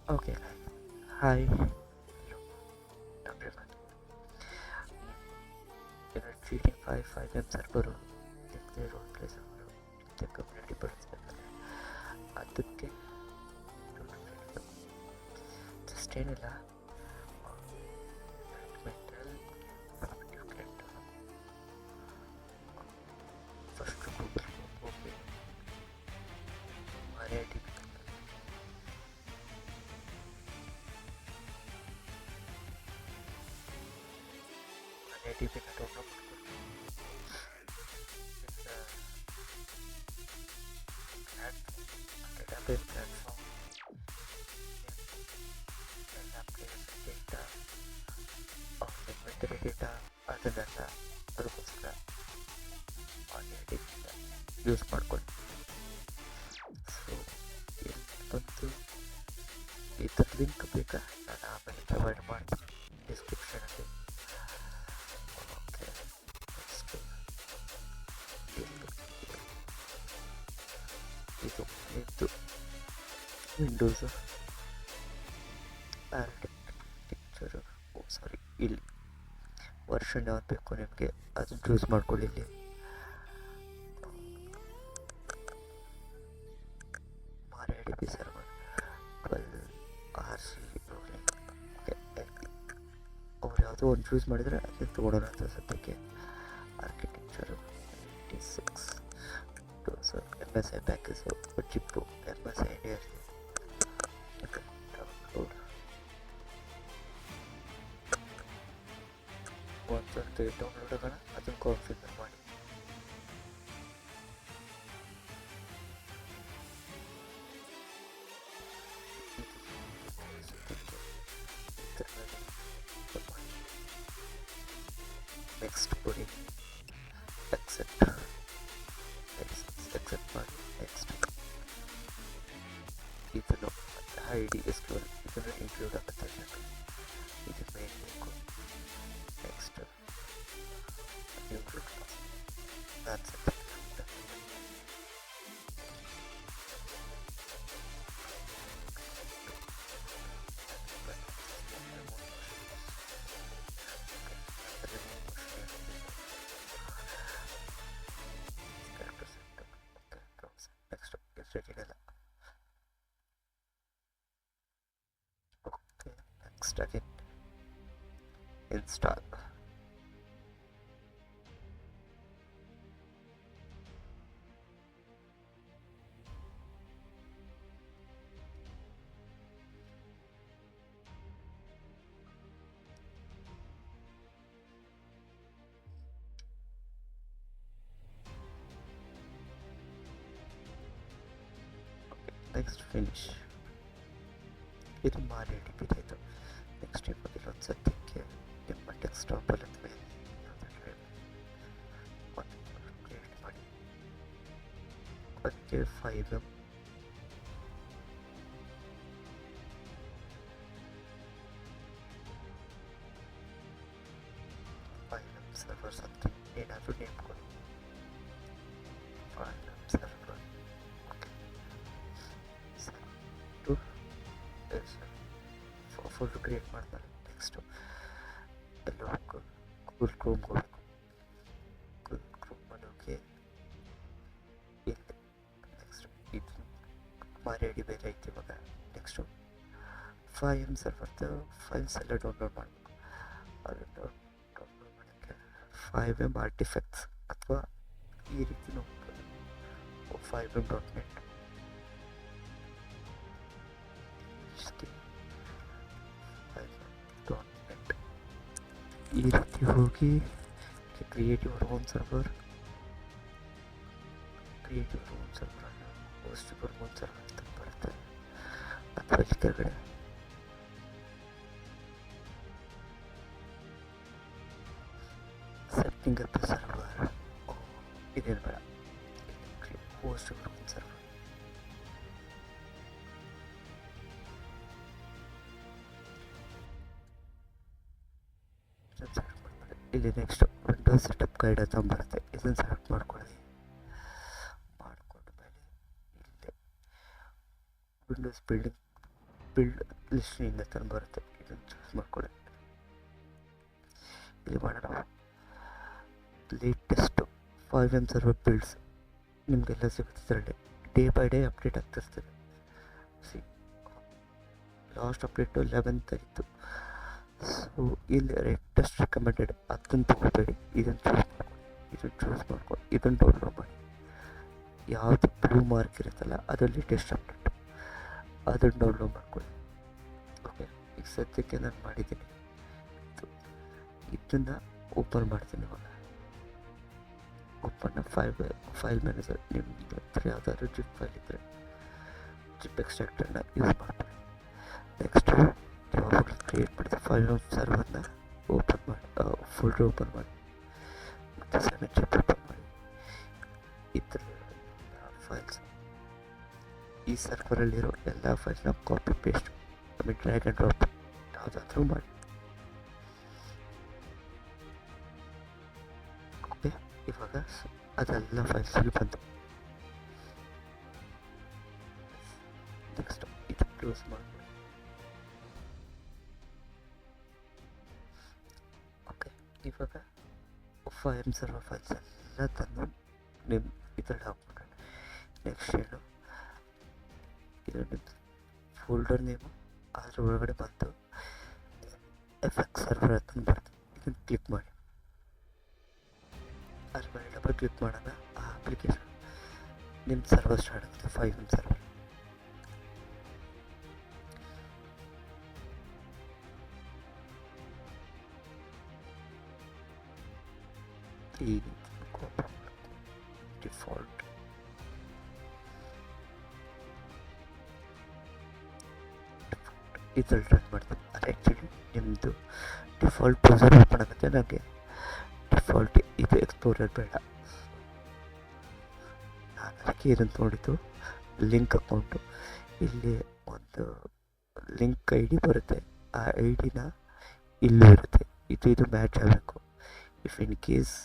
Okay, hi, hello everyone. You're treating 5 ಸರ್ವರು ನಿಮ್ಮದೇ role plays ಅವರು ನಿಮ್ಮದೇ ಕಮ್ಯುನಿಟಿ ಬಳಸಬೇಕಂದ್ರೆ ಅದಕ್ಕೆ ಜಸ್ಟ್ ಏನಿಲ್ಲ ಮೆಂಟಲ್ ಫಸ್ಟ್ ಗೂಗಲ್ ಹೋಗಿ Marathi pin download database platform and application data of inventory data ಅದನ್ನೆಲ್ಲ ಅದಕ್ಕೋಸ್ಕರ ಆಲ್ರೆಡಿ ಯೂಸ್ ಮಾಡ್ಕೊಂಡು ಸೊ ಇಲ್ಲಿ ಬಂದು ಇದರ ಲಿಂಕ್ ಬೇಕಾ ನಾನು ಆಮೇಲೆ ಪ್ರೊವೈಡ್ ಮಾಡ್ತೀನಿ ಡಿಸ್ಕ್ರಿಪ್ಷನಲ್ಲಿ. ಓಕೆ, ಇದು ಇದು ವಿಂಡೋಸು ಆರ್ಕಿಟೆಕ್ಚರು ಸಾರಿ ಇಲ್ಲಿ ವರ್ಷನ್ ಯಾವ್ದು ಬೇಕು ನಿಮಗೆ ಅದನ್ನು ಚೂಸ್ ಮಾಡ್ಕೊಳ್ಳಿ. ಇಲ್ಲಿ MariaDB ಸರ್ವರ್ 12 RC ಅವ್ರು ಯಾವುದೋ ಒಂದು ಚೂಸ್ ಮಾಡಿದರೆ ಅದನ್ನು ತೊಗೊಳೋಣ ಅಂತ ಸದ್ಯಕ್ಕೆ. ಆರ್ಕಿಟೆಕ್ಚರು 96 MSI ಪ್ಯಾಕೇಜು ಚಿಪ್ಪು MSI ಇಂಡಿಯಾ ಡೌನ್ಲೋಡ್ ಒಂದು ಸರ್ತಿ ಡೌನ್ಲೋಡ್ ಆಗೋಣ, ಅದನ್ನು ಕಾನ್ಫಿಗರ್ ಮಾಡಿ. ನೆಕ್ಸ್ಟ್ ಕೊಡಿ, ಎಕ್ಸೆಪ್ಟ್ ಮಾಡಿ. ನೆಕ್ಸ್ಟ್ ಇದನ್ನು ID SQL ಇದನ್ನು ಇನ್ಕ್ಲೂಡ್ ಆಗುತ್ತೆ, ಇದು ಮೇನ್ ಬೇಕು. Next include that's it. Okay, next again install. Next finish. ಇದು MariaDB ಆಯಿತು. ನೆಕ್ಸ್ಟ್ ಇವಾಗ ಒಂದು ಸದ್ಯಕ್ಕೆ ನಿಮ್ಮ ಡೆಸ್ಕ್ಟಾಪಲ್ಲಿ ಒಂದು ಕ್ರಿಯೇಟ್ ಮಾಡಿ. ಅದಕ್ಕೆ 5M ಸರ್ವರ್ ಸಮಥಿಂಗ್ ಏನಾದರೂ ನೇಮ್ ಕೊಡಿ. 5M ಸರ್ವರ್ ಫೋಲ್ಡರ್ ಕ್ರಿಯೇಟ್ ಮಾಡ್ತಾರೆ. ನೆಕ್ಸ್ಟು ಎಲ್ಲ ಗೂಗಲ್ ಕ್ರೋಮ್ ಹೋಗ್ಬೇಕು. ಗೂಗಲ್ ಕ್ರೋಮಲ್ಲಿ ಹೋಗಿ ಇಲ್ಲಿ ನೆಕ್ಸ್ಟ್ ಇದು MariaDB ಐತಿ ಇವಾಗ. ನೆಕ್ಸ್ಟು 5M ಸರ್ವರ್ದು ಫೈಲ್ಸ್ ಎಲ್ಲ ಡೌನ್ಲೋಡ್ ಮಾಡಬೇಕು. ಅದನ್ನು ಡೌನ್ಲೋಡ್ ಮಾಡೋಕ್ಕೆ 5M ಆರ್ಟಿಫ್ಯಾಕ್ಟ್ಸ್ ಅಥವಾ ಈ ರೀತಿ ನೋಡ್ಬೋದು. 5M.net ಈ ರೀತಿ ಹೋಗಿ ಕ್ರಿಯೇಟ್ ಯುವರ್ ಓನ್ ಸರ್ವರ್ ಅನ್ನು ಹೋಸ್ಟ್ ಯುವರ್ ಓನ್ ಸರ್ವರ್ ಅಂತ ಬರುತ್ತೆ. ಅಥವಾ ಈ ಕೆಳಗಡೆ ಸೆಟ್ಟಿಂಗ್ ಅಪ್ ಸರ್ವರ್ ಇದೇನು ಬೇಡ, ಹೋಸ್ಟ್ ಯುವರ್ ಓನ್ ಸರ್ವರ್. ಇಲ್ಲಿ ನೆಕ್ಸ್ಟ್ ವಿಂಡೋಸ್ ಸೆಟಪ್ ಗೈಡ್ ಅಂತ ಬರುತ್ತೆ, ಇದನ್ನು ಸೆಲೆಕ್ಟ್ ಮಾಡ್ಕೊಳ್ಳಿ. ಮಾಡ್ಕೊಂಡ ಮೇಲೆ ಇಲ್ಲಿ ವಿಂಡೋಸ್ ಬಿಲ್ಡಿಂಗ್ ಬಿಲ್ಡ್ ಲಿಸ್ಟಿಂಗ್ ಅಂತ ಬರುತ್ತೆ, ಇದನ್ನು ಚೂಸ್ ಮಾಡ್ಕೊಳ್ಳಿ. ಇಲ್ಲಿ ಮಾಡೋಣ ಲೇಟೆಸ್ಟ್ 5M ಸರ್ವರ್ ಬಿಲ್ಡ್ಸ್ ನಿಮಗೆಲ್ಲ ಸಿಗುತ್ತೆ ಇದರಲ್ಲಿ. ಡೇ ಬೈ ಡೇ ಅಪ್ಡೇಟ್ ಆಗ್ತಿರ್ತದೆ. ಸಿ ಲಾಸ್ಟ್ ಅಪ್ಡೇಟು 11th ಆಯಿತು. ಸೊ ಇಲ್ಲಿ ಲೇಟೆಸ್ಟ್ ರಿಕಮೆಂಡೆಡ್ ಅದನ್ನು ತಗೋಬೇಡಿ, ಇದನ್ನು ಚೂಸ್ ಮಾಡ್ಕೊಂಡು ಇದನ್ನು ಡೌನ್ಲೋಡ್ ಮಾಡಿ. ಯಾವುದು ಬ್ಲೂ ಮಾರ್ಕ್ ಇರುತ್ತಲ್ಲ ಅದು ಲೇಟೆಸ್ಟ್ ಅಪ್ಡೇಟು, ಅದನ್ನು ಡೌನ್ಲೋಡ್ ಮಾಡ್ಕೊಳ್ಳಿ. ಓಕೆ, ಈಗ ಸದ್ಯಕ್ಕೆ ನಾನು ಮಾಡಿದ್ದೀನಿ. ಇದನ್ನು ಓಪನ್ ಮಾಡ್ತೀನಿ ಇವಾಗ. ಓಪನ್ನ ಫೈಲ್ ಮ್ಯಾನೇಜರ್ ನಿಮ್ಮದು ಹತ್ರ ಯಾವುದಾದ್ರೂ ಜಿಪ್ ಫೈಲ್ ಇದ್ದರೆ ಜಿಪ್ ಎಕ್ಸ್ಟ್ರಾಕ್ಟರ್ನ ಯೂಸ್ ಮಾಡ್ಕೊಳ್ಳಿ. ನೆಕ್ಸ್ಟು ಯಾವಾಗಲೂ ಕ್ರಿಯೇಟ್ ಮಾಡಿದ ಫೈಲ್ ಸರ್ವರ್ನ ಓಪನ್ ಮಾಡಿ, ಫೋಲ್ಡರ್ ಓಪನ್ ಮಾಡಿ, ಮತ್ತು ಸಣ್ಣ ಜಿಪ್ ಓಪನ್ ಮಾಡಿ. ಇದ್ರ ಫೈಲ್ಸ್ ಈ ಸರ್ವರಲ್ಲಿರೋ ಎಲ್ಲ ಫೈಲ್ಸ್ನ copy paste drag and drop ಯಾವುದಾದ್ರೂ ಮಾಡಿ. ಓಕೆ, ಇವಾಗ ಅದೆಲ್ಲ ಫೈಲ್ಸ್ಗೆ ಬಂತು. ನೆಕ್ಸ್ಟ್ ಇದು ಕ್ಲೋಸ್ ಮಾಡಿ. ಓಕೆ, ಇವಾಗ 5M ಸರ್ವರ್ ಫೈಲ್ಸ್ ಎಲ್ಲ ತಂದು ನಿಮ್ಮ ಇದರಲ್ಲಿ ಹಾಕ್ಬಿಟ್ರೆ ನೆಕ್ಸ್ಟ್ ಏನು ಇದು ನಿಮ್ಮ ಫೋಲ್ಡರ್ ನೇಮು ಅದ್ರ ಒಳಗಡೆ ಬಂತು FX ಸರ್ವರ್ ಅಂತ ಬರ್ತದೆ. ಇದನ್ನು ಕ್ಲಿಕ್ ಮಾಡಿ, ಅದ್ರ ಮೇಲೆ ಡಬಲ್ ಕ್ಲಿಕ್ ಮಾಡೋಣ. ಆ ಅಪ್ಲಿಕೇಶನ್ ನಿಮ್ಮ ಸರ್ವರ್ ಸ್ಟಾರ್ಟ್ ಆಗುತ್ತೆ. 5M ಸರ್ವರ್ ಈ ಡಿಫಾಲ್ಟ್ ಇದ್ರಲ್ಲಿ ರನ್ ಮಾಡ್ತೀನಿ. ಅದು ಆ್ಯಕ್ಚುಲಿ ನಿಮ್ಮದು ಡಿಫಾಲ್ಟ್ ಬ್ರೌಸರ್ ಓಪನ್ ಆಗುತ್ತೆ. ನನಗೆ ಡಿಫಾಲ್ಟ್ ಇದು ಎಕ್ಸ್ಪ್ಲೋರರ್ ಬೇಡ, ನಾನು ಅದಕ್ಕೆ ಇದನ್ನು ನೋಡಿದ್ದು ಲಿಂಕ್ ಅಕೌಂಟು. ಇಲ್ಲಿ ಒಂದು ಲಿಂಕ್ ID ಬರುತ್ತೆ, ಆ ID ಇಲ್ಲೂ ಇರುತ್ತೆ. ಇದು ಮ್ಯಾಚ್ ಆಗಬೇಕು. ಇಫ್ ಇನ್ ಕೇಸ್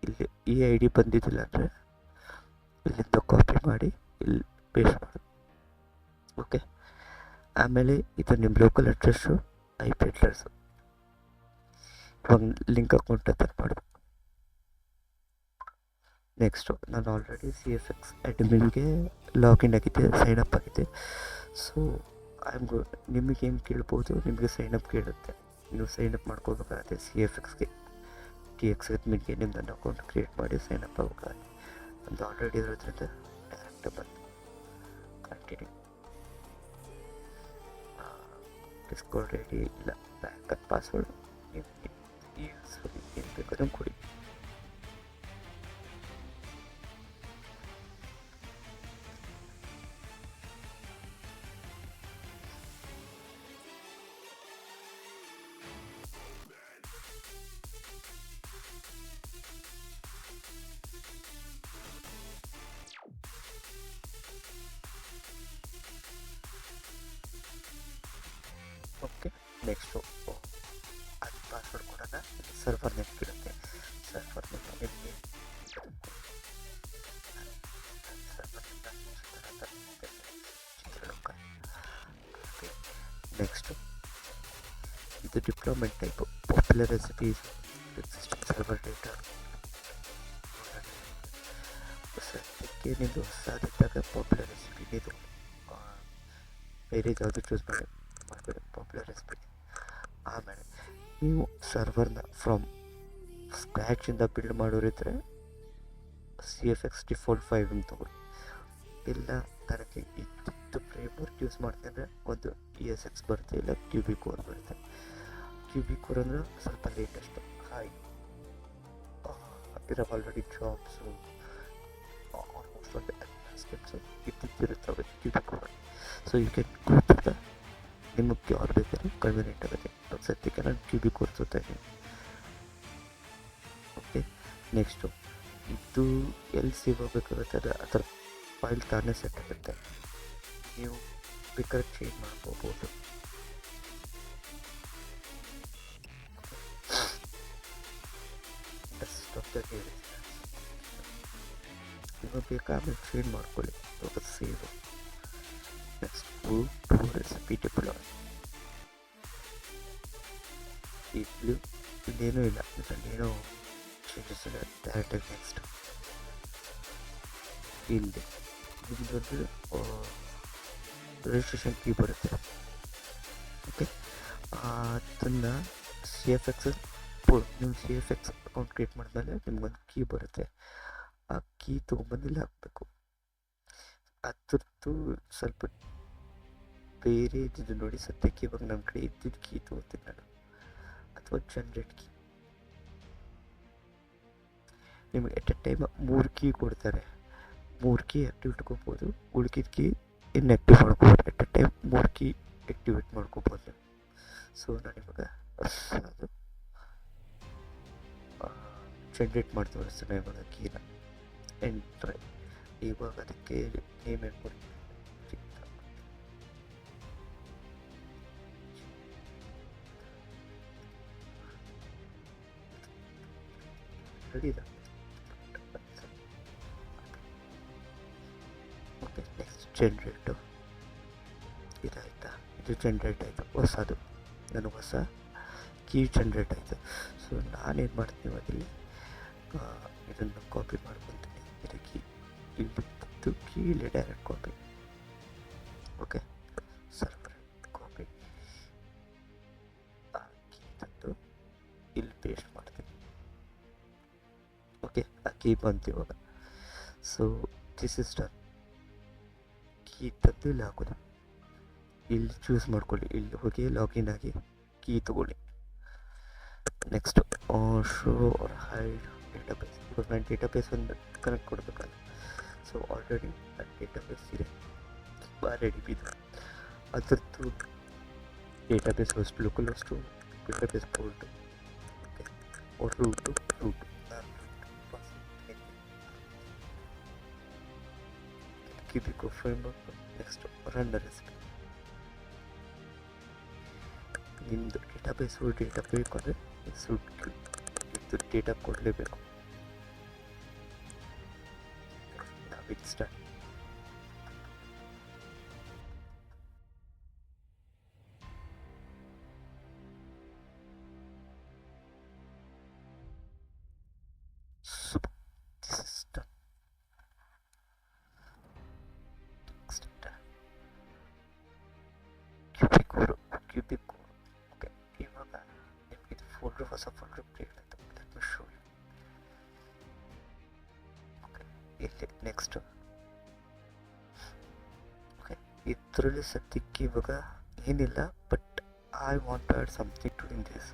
ಇಲ್ಲಿ ಈ ID ಬಂದಿದ್ದಿಲ್ಲ ಅಂದರೆ ಇಲ್ಲಿಂದ ಕಾಪಿ ಮಾಡಿ ಇಲ್ಲಿ ಪೇಸ್ಟ್ ಮಾಡಿ. ಓಕೆ, ಆಮೇಲೆ ಇದು ನಿಮ್ಮ ಲೋಕಲ್ ಅಡ್ರೆಸ್ಸು, IP ಅಡ್ರೆಸ್ಸು. ಇವಾಗ ಲಿಂಕ್ ಅಕೌಂಟ್ ಅಂತ ಮಾಡಬೇಕು. ನೆಕ್ಸ್ಟು ನಾನು ಆಲ್ರೆಡಿ CFX ಅಡ್ಮಿನ್ಗೆ ಲಾಗಿನ್ ಆಗಿದೆ, ಸೈನಪ್ ಆಗಿದೆ. ಸೊ ನಿಮಗೇನು ಕೇಳ್ಬೋದು, ನಿಮಗೆ ಸೈನಪ್ ಕೇಳುತ್ತೆ. ನೀವು ಸೈನಪ್ ಮಾಡ್ಕೋಬೇಕಾಗುತ್ತೆ CFXಗೆ, TX ಅಡ್ಮಿನ್ಗೆ ನಿಮ್ಮದನ್ನು ಅಕೌಂಟ್ ಕ್ರಿಯೇಟ್ ಮಾಡಿ ಸೈನಪ್ ಆಗಬೇಕಾಗುತ್ತೆ. ಒಂದು ಆಲ್ರೆಡಿ ಇರೋದ್ರಿಂದ ಡೈರೆಕ್ಟ್ ಬಂದು ಕಂಟಿನ್ಯೂ. ಡಿಸ್ಕೌಂಟ್ ರೆಡಿ ಇಲ್ಲ, ಬ್ಯಾಕಪ್ ಪಾಸ್ವರ್ಡ್ ಏನು ಬೇಕಾದ್ರೂ ಕೊಡಿ. ಓಕೆ, ನೆಕ್ಸ್ಟು ಅದು ಪಾಸ್ವರ್ಡ್ ಕೊಡೋಣ. ಸರ್ವರ್ ನೇಮ್ ಕೇಳುತ್ತೆ. ಸರ್ವರ್ ನೇಮ್ ನಿಮಗೆ ಚಿತ್ರಲೋಕ. ಓಕೆ, ನೆಕ್ಸ್ಟು ಇದು deployment type. Popular recipes, existing server data. ಸದ್ಯಕ್ಕೆ ನಿಮ್ಮದು ಹೊಸದಿದ್ದಾಗ ಪಾಪ್ಯುಲರ್ ರೆಸಿಪಿ ಇದು ಬೇರೆ ಯಾವುದು ಚೂಸ್ ಮಾಡಬೇಡಿ, ಪಾಪ್ಯುಲರ್ ರೆಸಿಪಿ. ಆಮೇಲೆ ನೀವು ಸರ್ವರ್ನ ಫ್ರಮ್ ಸ್ಕ್ರ್ಯಾಚಿಂದ ಬಿಲ್ಡ್ ಮಾಡೋರಿದ್ರೆ CFX ಡಿಫಾಲ್ಟ್ 5M ತೊಗೊಳ್ಳಿ. ಇಲ್ಲ ನನಗೆ ಇದ್ದು ಫ್ರೇಮ್ವರ್ಕ್ ಯೂಸ್ ಮಾಡ್ತೀನಿ ಅಂದರೆ ಒಂದು ESX ಬರುತ್ತೆ, ಇಲ್ಲ QB Core ಬರುತ್ತೆ. QB Core ಅಂದರೆ ಸ್ವಲ್ಪ ಲೇಟೆಸ್ಟು, ಹಾಯ್ ಇರೋ ಆಲ್ರೆಡಿ ಜಾಬ್ಸು ಆಲ್ಮೋಸ್ಟ್ ಒಂದು ಸ್ಟೆಪ್ಸು ಇದ್ದಿರುತ್ತವೆ QB Core. So you can go to the ನಿಮಗೆ ಯಾರು ಬೇಕಾದ್ರೆ ಕನ್ವೀನಿಯೆಂಟ್ ಆಗುತ್ತೆ. ಸದ್ಯಕ್ಕೆ ನಾನು QB Core ತೋರ್ತಾ ಇದ್ದೀನಿ. ಓಕೆ, ನೆಕ್ಸ್ಟು ಇದು ಎಲ್ಲಿ ಸೇವ್ ಆಗಬೇಕಾಗುತ್ತೆ ಅದರ ಫೈಲ್ ತಾನೇ ಸೆಟ್ ಆಗುತ್ತೆ. ನೀವು ಬೇಕಾದ್ರೆ ಚೇಂಜ್ ಮಾಡ್ಕೋಬೋದು. ಡೆಸ್ಕ್ಟಾಪ್ದಾಗ ಇವಾಗ ಬೇಕಾದ್ರೆ ಚೇಂಜ್ ಮಾಡ್ಕೊಳ್ಳಿ. ಇವಾಗ save. Next to recipe py deploy ಇನ್ನೇನೂ ಇಲ್ಲ, ಇದರಲ್ಲೇನೋ ಚೇಂಜಸ್ ಇಲ್ಲ. ಡೈರೆಕ್ಟಾಗಿ ನೆಕ್ಸ್ಟ್ ಇಲ್ಲಿ ನಿಮ್ಮದೊಂದು ರಿಜಿಸ್ಟ್ರೇಷನ್ ಕೀ ಬರುತ್ತೆ. ಓಕೆ, ಅದನ್ನು CFX ನೀವು CFX ಅಕೌಂಟ್ ಕ್ರಿಯೇಟ್ ಮಾಡಿದ್ಮೇಲೆ ನಿಮ್ಗೊಂದು ಕೀ ಬರುತ್ತೆ. ಆ ಕೀ ತೊಗೊಂಬಂದು ಇಲ್ಲಿ ಹಾಕಬೇಕು. ಅದ್ರದ್ದು ಸ್ವಲ್ಪ ಬೇರೆ ಇದ್ದಿದ್ದು ನೋಡಿ. ಸದ್ಯಕ್ಕೆ ಇವಾಗ ನನ್ನ ಕಡೆ ಇದ್ದಿದ್ದು ಕೀ ತೊಗೋತೀನಿ ನಾನು, ಅಥವಾ ಜನ್ರೇಟ್ ಕೀ. ನಿಮಗೆ ಎಟ್ ಎ ಟೈಮ್ 3 ಕೀ ಕೊಡ್ತಾರೆ. 3 ಕೀ ಆ್ಯಕ್ಟಿವ್ ಇಟ್ಕೋಬೋದು, ಉಳ್ಕಿದ ಕೀ ಇನ್ಆ್ಯಕ್ಟಿವ್ ಮಾಡ್ಕೋಬೋದು. At a time 3 key activate ಮಾಡ್ಕೋಬೋದು. ಸೊ ನಾನು ಇವಾಗ ಅದು ಜನ್ರೇಟ್ ಮಾಡಿ ತೋರಿಸ್ತಾನೆ ಇವಾಗ ಕೀನ. ಎಂಟ್ರೆ ಇವಾಗ ಅದಕ್ಕೆ ನೇಮ್ ಏನು ಕೊಡ್ತೀನಿ, ರೆಡಿ ಇದೆ. ಓಕೆ, ನೆಕ್ಸ್ಟ್ ಜನ್ರೇಟು ಇದಾಯ್ತಾ? ಇದು ಜನ್ರೇಟ್ ಆಯಿತು, ಹೊಸದು ನನಗೆ ಹೊಸ ಕೀ ಜನ್ರೇಟ್ ಆಯಿತು. ಸೊ ನಾನೇನು ಮಾಡ್ತೀನಿ ಅದಿಲ್ಲಿ ಇದನ್ನು ಕಾಪಿ ಮಾಡ್ಕೊತೀನಿ. ಇದಕ್ಕೆ ಇಲ್ಲಿ ಕೀ ಇಲ್ಲಿ direct copy. Okay, server copy key ತಂದು ಇಲ್ಲಿ ಪೇಸ್ಟ್ ಮಾಡ್ತೀನಿ. ಓಕೆ, ಆ ಕೀ ಬಂತು ಇವಾಗ. So this is done. Key ತಂದು ಇಲ್ಲಿ ಹಾಕೋದು. ಇಲ್ಲಿ ಚೂಸ್ ಮಾಡ್ಕೊಳ್ಳಿ, ಇಲ್ಲಿ ಹೋಗಿ ಲಾಗಿನ್ ಆಗಿ ಕೀ ತಗೊಳ್ಳಿ. Next show or hide database. ಇವಾಗ ನಾನು ಡೇಟಾಬೇಸ್ ಒಂದು ಕನೆಕ್ಟ್ ಕೊಡಬೇಕಲ್ಲ. ಸೊ ಆಲ್ರೆಡಿ ನನ್ನ ಡೇಟಾಬೇಸ್ ಇದೆ, RDB ಇದು. ಅದರದ್ದು database host, local host, database port, okay, root ಕಿಬಿಕೋ ಫ್ರೇಮ್ವರ್ಕ್. Next run recipe. ನಿಮ್ಮದು ಡೇಟಾಬೇಸು ಡೇಟಾ ಬೇಕು ಅಂದರೆ ಇದು ಡೇಟಾ ಕೊಡಲೇಬೇಕು. ನಾವಿದು ಸ್ಟಾರ್ಟ್. ಓಕೆ, ಇವಾಗ ನಿಮಗೆ ಇದು ಫೋಲ್ಡರ್, ಹೊಸ ಫೋಲ್ಡರ್ ಕ್ರಿಯೇಟ್ ಆಯಿತು. Let me show you. Okay, ಇಲ್ಲಿ ನೆಕ್ಸ್ಟ್. ಓಕೆ, ಇದರಲ್ಲಿ ಸದ್ಯಕ್ಕೆ ಇವಾಗ ಏನಿಲ್ಲ, but I want to add something to in this.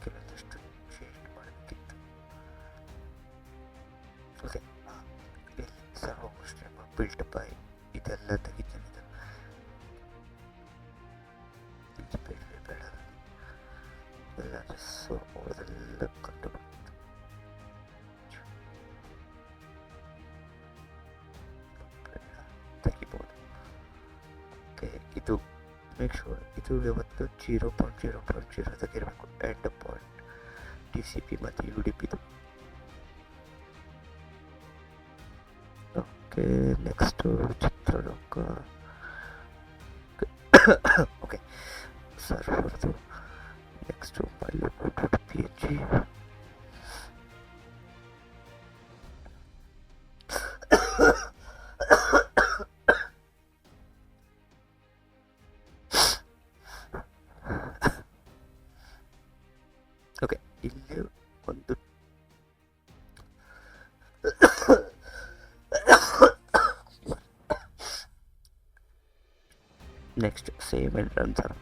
ಕೆಲವೊಂದಷ್ಟು ಚೇಂಜ್ ಮಾಡಬೇಕಿತ್ತು. ಓಕೆ, ಇಲ್ಲಿ ಸರ್ವರ್ ಬಿಲ್ಟ್ ಬೈ ಇದೆಲ್ಲ ತೆಗಿತೀನಿ. ಇದು ಬೇಡ ಎಲ್ಲ ಸೊ ಅದೆಲ್ಲ ಕಟ್ಟು ತೆಗಿಬೋದು. ಓಕೆ, ಇದು ಮೇಕ್ ಶೂರ್ ಇದು ಯಾವತ್ತು 0.0.0 ತೆಗಿರಬೇಕು. ಎಂಡ್ ಪಾಯಿಂಟ್ TCP ಮತ್ತು UDP ಇದು. Okay, next Chitraloka. ಓಕೆ, ಸರ್ವರ್ದು ನೆಕ್ಸ್ಟು PHP. ಓಕೆ, ಇಲ್ಲಿ ಒಂದು next save and run sir.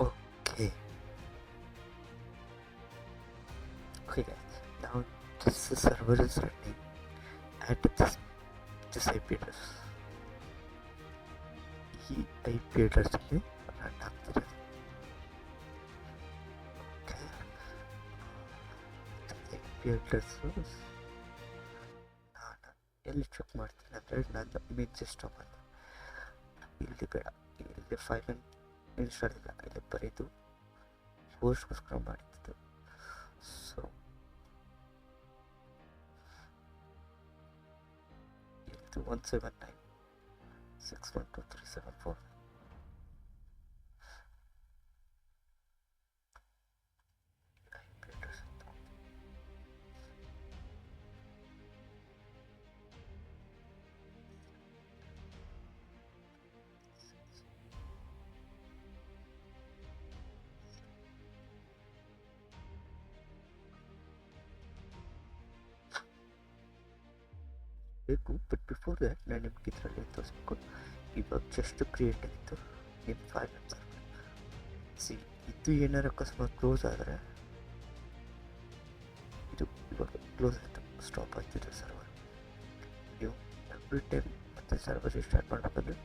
Okay. Okay guys, now this server is running at this IP address. ಈ IP addressಗೆ ರನ್ ಆಗ್ತಿದೆ. ಓಕೆ, IP address ನಾನು ಎಲ್ಲಿ check ಮಾಡ್ತೀನಿ ಅಂದರೆ ನನ್ನ ಇಮೇಜ್ ಸಿಸ್ಟಮ್ ಅಂತ. ಇಲ್ಲಿ ಬೇಡ, ಇಲ್ಲಿ 5M ಇನ್ಸ್ಟಾಲ್ ಇಲ್ಲ, ಇಲ್ಲಿ ಬರೀದು ಪೋಸ್ಟ್ಗೋಸ್ಕರ ಮಾಡಿದ್ದು. ಸೊ ಇದು 179.612.374 ಬೇಕು. ಬಟ್ ಬಿಫೋರ್ ದ್ಯಾಟ್ ನಾನು ನಿಮ್ಗೆ ಇದರಲ್ಲಿ ತೋರಿಸ್ಬೇಕು. ಇವಾಗ ಜಸ್ಟ್ ಕ್ರಿಯೇಟ್ ಆಗಿತ್ತು ನಿಮ್ಮ 5M ಸರ್ವರ್. ಸಿ ಇದು ಏನಾರು ಅಕಸ್ಮಾತ್ ಕ್ಲೋಸ್ ಆದರೆ, ಇದು ಇವಾಗ ಕ್ಲೋಸ್ ಆಯಿತು, ಸ್ಟಾಪ್ ಆಗ್ತಿದೆ ಸರ್ವರ್. ನೀವು ಎವ್ರಿ ಟೈಮ್ ಮತ್ತೆ ಸರ್ವರ್ ಸ್ಟಾರ್ಟ್ ಮಾಡಬೇಕಂದ್ರೆ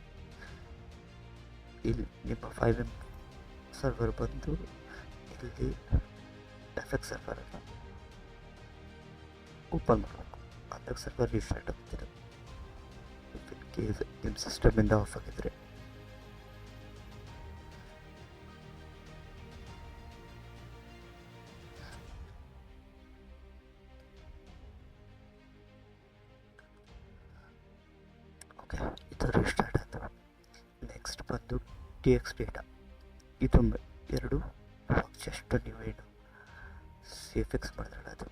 ಇಲ್ಲಿ ನಿಮ್ಮ 5M ಸರ್ವರ್ ಬಂದು ಇಲ್ಲಿ FX ಸರ್ವರನ್ನು ಓಪನ್ ಮಾಡಬೇಕು. ಅದಾಗ ಸರ್ವರ್ ರೀಸ್ಟಾರ್ಟ್ ಆಗ್ತಿದೆ. ಇಫ್ ಇನ್ ಕೇಸ್ ನಿಮ್ಮ ಸಿಸ್ಟಮಿಂದ ಆಫ್ ಆಗಿದ್ರೆ ಓಕೆ, ಇದು ರೀಸ್ಟಾರ್ಟ್ ಆಯಿತು. ನೆಕ್ಸ್ಟ್ ಬಂದು TX ಡೇಟಾ. ಇದು ಎರಡು ಜಸ್ಟ್ ನೀವೇನು CFX ಮಾಡಿದ್ರಲ್ಲ ಅದು,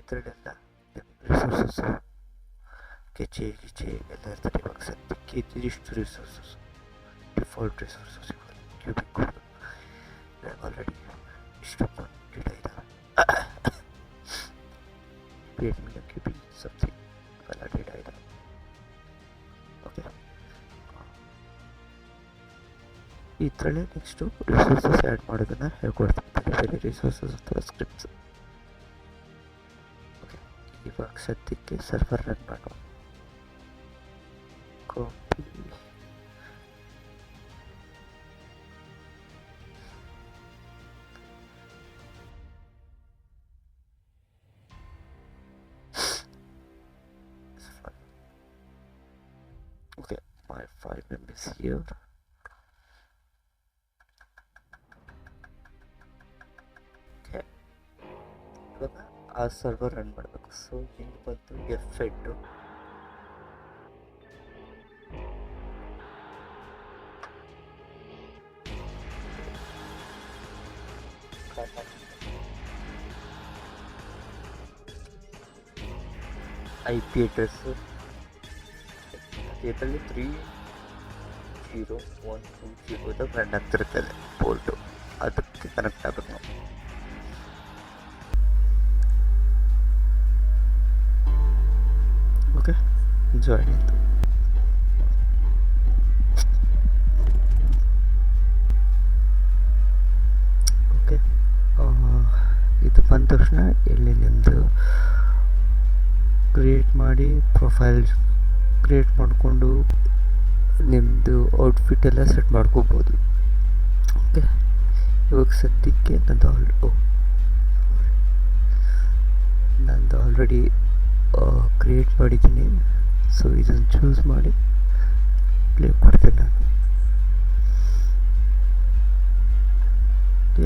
ಇದರಲ್ಲೆಲ್ಲ ರಿಸೋರ್ಸಸ್ ಕೆಚೆ ಗಿಚೆ ಎಲ್ಲ ಇರ್ತದೆ. ಇವಾಗ ಸದ್ಯಕ್ಕೆ ಇದಿಷ್ಟು ರಿಸೋರ್ಸಸ್, ಡಿಫಾಲ್ಟ್ ರಿಸೋರ್ಸಸ್ ಕ್ಯೂಬಿಕ್ ಕೊಡೋದು ಆಲ್ರೆಡಿ ಇಷ್ಟೊಂದು ಡೇಟಾ ಇದ್ದಾವೆ. 8 million ಕ್ಯೂಬಿಕ್ ಸಮಥಿಂಗ್ ಎಲ್ಲ ಡೇಟಾ ಇದ್ದಾವೆ. ಓಕೆ, ಇದರಲ್ಲೇ ನೆಕ್ಸ್ಟು ರಿಸೋರ್ಸಸ್ ಆ್ಯಡ್ ಮಾಡೋದನ್ನು ಹೇಳ್ಕೊಡ್ತೀನಿ. ಬೇರೆ ರಿಸೋರ್ಸಸ್ ಅಥವಾ ಸ್ಕ್ರಿಪ್ಟ್ಸ್. ಇವಾಗ ಸದ್ಯಕ್ಕೆ ಸರ್ವರ್ ರನ್ ಮಾಡೋಣ. Copy okay, my 5M is here. Okay, ಇವಾಗ ಆ ಸರ್ವರ್ ರನ್ ಮಾಡಬೇಕು. ಸೊ ಇಲ್ಲಿ ಬಂದು F8 IP ಅಡ್ರೆಸ್ ಇದರಲ್ಲಿ 30120 ರನ್ ಆಗ್ತಿರ್ತದೆ ಪೋರ್ಟು, ಅದಕ್ಕೆ ಕನೆಕ್ಟ್ ಆಗಬೇಕು ನಾವು. ಓಕೆ, ಜಾಯಿನ್ ಆಯಿತು. ಓಕೆ, ಇದು ಬಂದ ತಕ್ಷಣ ಇಲ್ಲಿ ನಿಮ್ಮದು ಕ್ರಿಯೇಟ್ ಮಾಡಿ ಪ್ರೊಫೈಲ್ ಕ್ರಿಯೇಟ್ ಮಾಡಿಕೊಂಡು ನಿಮ್ಮದು ಔಟ್ಫಿಟ್ ಎಲ್ಲ ಸೆಟ್ ಮಾಡ್ಕೋಬೋದು. ಓಕೆ, ಇವಾಗ ಸದ್ಯಕ್ಕೆ ನಂದು ಆಲ್ರೆಡಿ ಕ್ರಿಯೇಟ್ ಮಾಡಿದ್ದೀನಿ. ಸೊ ಇದನ್ನು ಚೂಸ್ ಮಾಡಿ ಪ್ಲೇ ಕೊಡ್ತೇನೆ ನಾನು.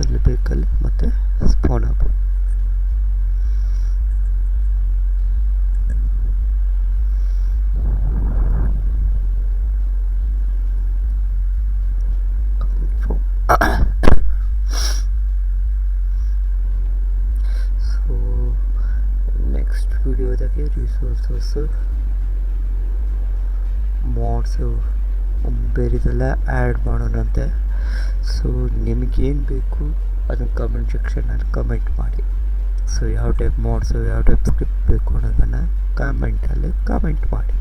ಎಲ್ಲಿ ಬೇಕಲ್ಲಿ ಮತ್ತೆ ಸ್ಪಾನ್ ಆಗ್ಬೋದು. ಸೊ ನೆಕ್ಸ್ಟ್ ವಿಡಿಯೋದಾಗೆ ರಿಸೋರ್ಸಸ್ ಮಾಡ್ಸು ಬೇರೆದೆಲ್ಲ ಆ್ಯಡ್ ಮಾಡೋಣಂತೆ. ಸೊ ನಿಮಗೇನು ಬೇಕು ಅದನ್ನು ಕಮೆಂಟ್ ಸೆಕ್ಷನಲ್ಲಿ ಕಮೆಂಟ್ ಮಾಡಿ. ಸೊ ಯಾವ ಟೈಪ್ ಮಾಡ್ಸು ಯಾವ ಟೈಪ್ ಸ್ಕ್ರಿಪ್ಟ್ ಬೇಕು ಅನ್ನೋದನ್ನು ಕಮೆಂಟಲ್ಲಿ ಕಮೆಂಟ್ ಮಾಡಿ.